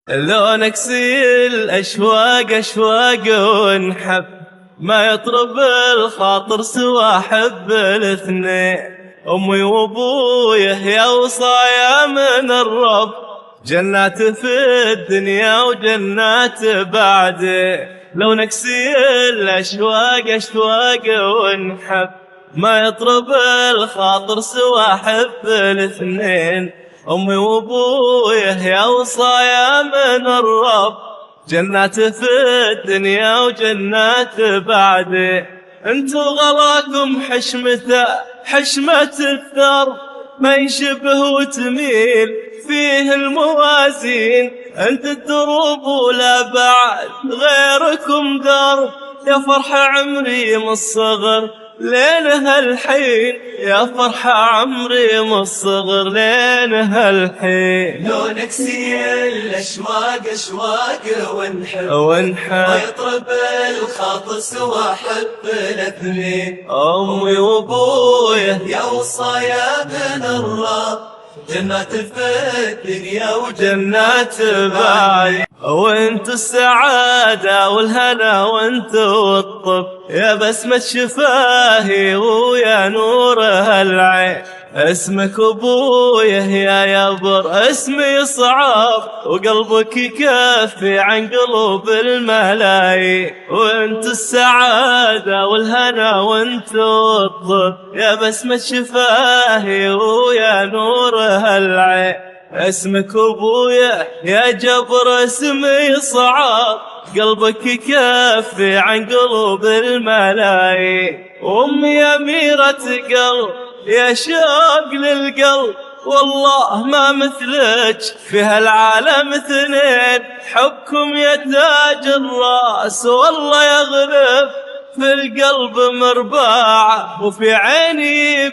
لونك سيل أشواق أشواق ونحب، ما يطرب الخاطر سوى حب الاثنين. أمي وأبويه يا وصايا من الرب، جنات في الدنيا وجنات بعده. لونك سيل أشواق أشواق ونحب، ما يطرب الخاطر سوى حب الاثنين. أمي وأبويه يا وصايا من الرب، جنات في الدنيا وجنات بعده. انتو غلاكم حشمة الثر، ما يشبه وتميل فيه الموازين. انت الدروب ولا بعد غيركم درب، يا فرحة عمري من الصغر لين هالحين، يا فرحة عمري من الصغر لين هالحين. لونك سيل أشواق أشواق ونحب، ما يطرب الخاطر سوى حب الاثنين. أمي وأبويه يا وصايا من الرب، جنات في الدنيا وجنات بعد. وانت السعادة والهنا وانت الطب، يا بسمة شفاهي ويا نور هالعين. اسمك ابويه يا يبر اسمي صعب، وقلبك يكفي عن قلوب الملايين. وانت السعادة والهنا وانت الطب، يا بسمة شفاهي ويا نور هالعين. اسمك ابويا يا جبر اسمي صعب، قلبك يكفي عن قلوب الملايين. امي اميرة قلب يا شوق للقلب، والله ما مثلك في هالعالم اثنين. حبكم يا تاج الراس والله يغلب، في القلب مرباع وفي عيني